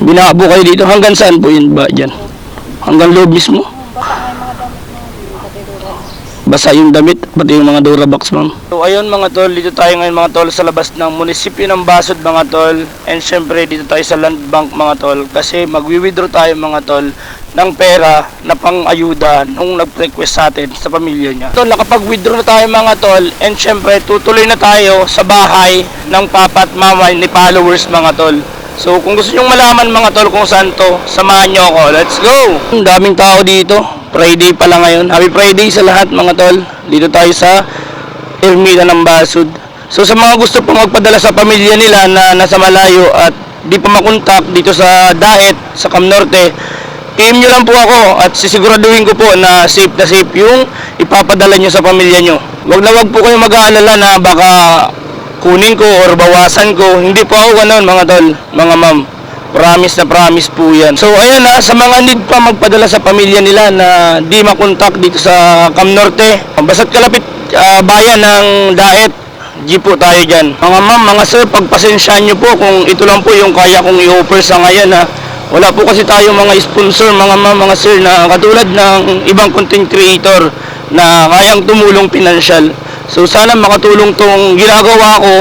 Binabo kayo dito. Hanggang saan po yun ba dyan? Hanggang loob mismo? Basa yung damit, pati yung mga Durabox, ma'am. So ayun mga tol, dito tayo ngayon mga tol sa labas ng munisipyo ng Basod mga tol. And syempre dito tayo sa land bank mga tol. Kasi magwi-withdraw tayo mga tol ng pera na pang-ayuda nung nag-request sa atin sa pamilya niya. Tol, nakapag-withdraw na tayo mga tol. And syempre tutuloy na tayo sa bahay ng papa at mama ni followers mga tol. So kung gusto nyong malaman mga tol kung saan to, samahan nyo ako. Let's go! Ang daming tao dito. Friday pala ngayon. Happy Friday sa lahat mga tol. Dito tayo sa Ermita ng Basod. So sa mga gusto pong magpadala sa pamilya nila na nasa malayo at di pa makontak dito sa Daet, sa Cam Norte, PM nyo lang po ako at sisiguraduhin ko po na safe yung ipapadala nyo sa pamilya nyo. Wag na wag po kayo mag-aalala na baka kunin ko or bawasan ko. Hindi po ako ganoon mga tol, mga ma'am. Promise na promise po yan. So ayun na, sa mga need pa magpadala sa pamilya nila na di makontak dito sa Cam Norte, basta't kalapit bayan ng Daet, G po tayo dyan. Mga ma'am, mga sir, pagpasensyahan nyo po kung ito lang po yung kaya kong i-offer sa ngayon ha. Wala po kasi tayong mga sponsor mga ma'am, mga sir na katulad ng ibang content creator na kayang tumulong pinansyal. So sana makatulong tong ginagawa ko,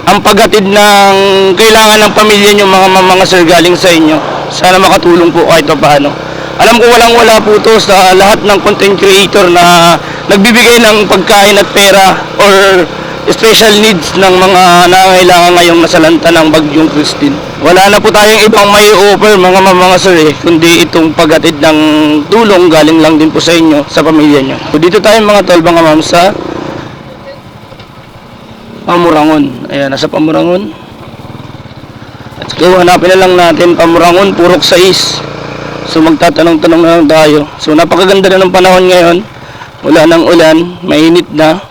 ang paghatid ng kailangan ng pamilya nyo mga sir galing sa inyo. Sana makatulong po kahit paano. Alam ko walang-wala po to sa lahat ng content creator na nagbibigay ng pagkain at pera or special needs ng mga nangangailangan ngayong nasalanta ng Bagyong Christine. Wala na po tayong ibang may offer mga sir kundi itong paghatid ng tulong galing lang din po sa inyo, sa pamilya nyo. So, dito tayo mga tol, mga ma'am, sa Pamurangon. Ayan, nasa Pamurangon. Let's go, hanapin na lang natin Pamurangon, Purok 6. So magtatanong-tanong na lang tayo. So napakaganda na ng panahon ngayon. Wala nang ulan, mainit na.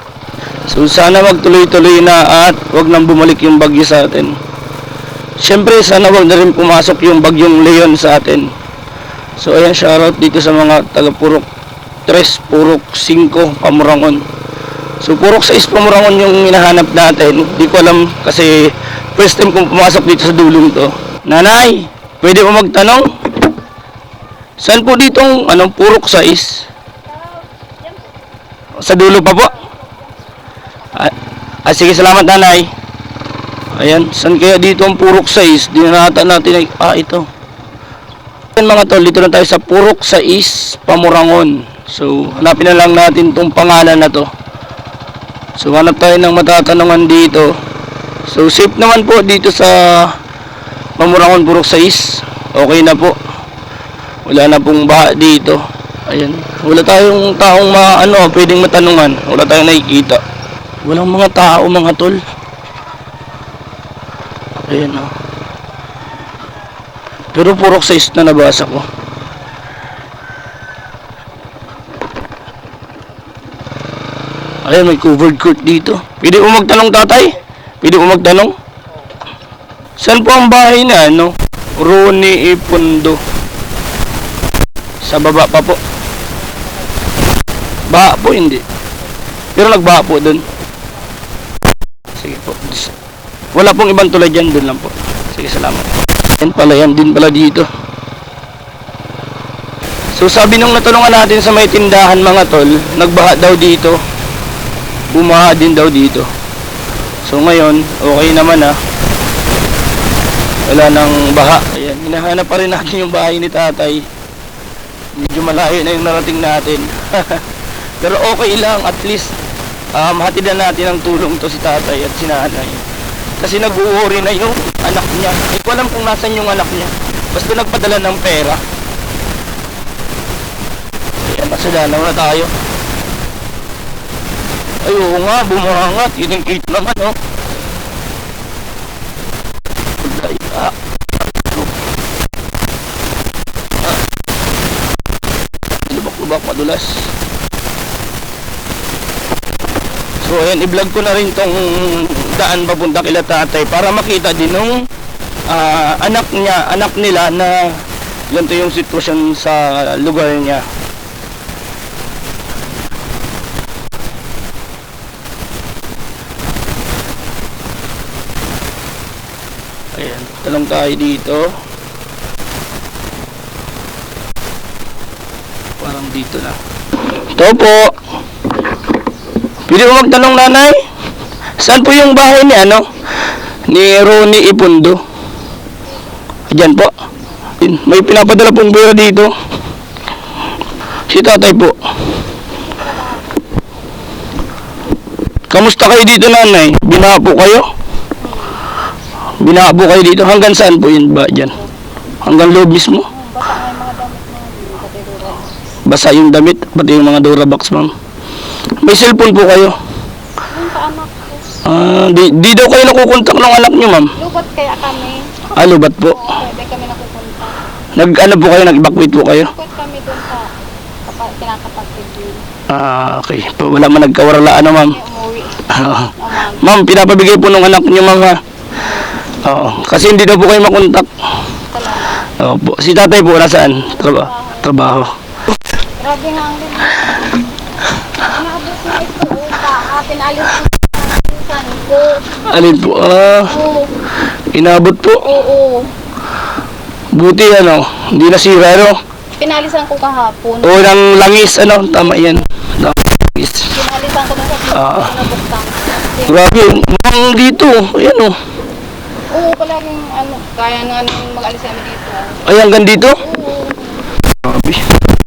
So sana magtuloy-tuloy na at wag nang bumalik yung bagyo sa atin. Siyempre sana wag na rin pumasok yung bagyong Leon sa atin. So ayan, shoutout dito sa mga taga Purok 3, Purok 5, Pamurangon. So Purok 6 Pamurangon yung hinahanap natin. Hindi ko alam kasi first time kong pumasok dito sa dulong to. Nanay, pwede po magtanong? Saan po ditong Purok 6? Sa dulo pa po? Sige, salamat nanay. Ayan, saan kaya dito ang Purok 6? Dinanata natin ito. Ayan mga tol, dito na tayo sa Purok 6 Pamurangon. So hanapin na lang natin tong pangalan na to. So hanap tayo ng matatanungan dito. So safe naman po dito sa Pamurangon, Purok 6. Okay na po. Wala na pong baha dito. Ayan. Wala tayong taong pwedeng matanungan. Wala tayong nakikita. Walang mga tao mga tol. Ayan o. Pero Purok 6 na nabasa ko. Ayan, may covered court dito. Pwede po magtanong tatay? Pwede po magtanong? Saan po ang bahay na Roni Ipundo? Sa baba pa po. Baha po hindi. Pero nagbaha po dun. Sige po. Wala pong ibang tulad dyan, dun lang po. Sige, salamat. Yan pala, yan din pala dito. So sabi nung natulungan natin sa may tindahan mga tol, nagbaha daw dito. Bumaha din daw dito. So ngayon, okay naman wala nang baha. Ayan, hinahanap pa rin natin yung bahay ni tatay. Medyo malayo na yung narating natin. Pero okay lang, at least hatidan natin ang tulong to si tatay at si nanay. Kasi nag-uuri na yung anak niya. Hindi ko alam kung nasan yung anak niya. Basta nagpadala ng pera. Ayan, masadanaw na tayo. Ay, oo nga, bumangat. Kitang-kita naman, Lubak-lubak, madulas. So, ayan, i-vlog ko na rin tong daan papunta kila tatay para makita din nung anak nila na ganito yung sitwasyon sa lugar niya. Ayan, talong tayo dito. Parang dito na. Ito po. Pwede mo magtanong, nanay? Saan po yung bahay ni ano? Ni Ronnie Ipundo? Diyan po. May pinapadala pong pera dito. Si tatay po. Kamusta kayo dito, nanay? Binaha po kayo? Binaha po kayo dito? Hanggang saan po yun ba dyan? Hanggang loob mismo? Basa yung damit, pati yung mga Durabox, ma'am. May cellphone po kayo? Yung sa anak ko. Di daw kayo nakukontak ng anak nyo, ma'am. Lubat kaya kami. Lubat po. Pwede kami nakupunta. Ano po kayo, nag-evacuate po kayo? Lubat kami doon sa kinakapatid yun. Okay. Wala man nagkawarala, ano, ma'am? May umuwi. Ma'am, pinapabigay po ng anak nyo, ma'am, ha? Oo. Kasi hindi daw po kayo makontak. Salamat. Opo. Si tatay po, nasaan? Trabaho. Grabe nga ang rin. Inaabot na ito. Pinalis ko sa ko. Alin po? Oo. Inabot po. Oo. Buti, ano, hindi nasira, ano? Pinalisan ko kahapon. O, ng langis, ano? Tama yan. Langis. Pinalisan ko na sa nabuktan. Grabe, ma'am dito. Ayan, oh. Oo, palaging ano, kaya nga mag-alis kami dito. Ay, hanggang dito? Oo. Grabe.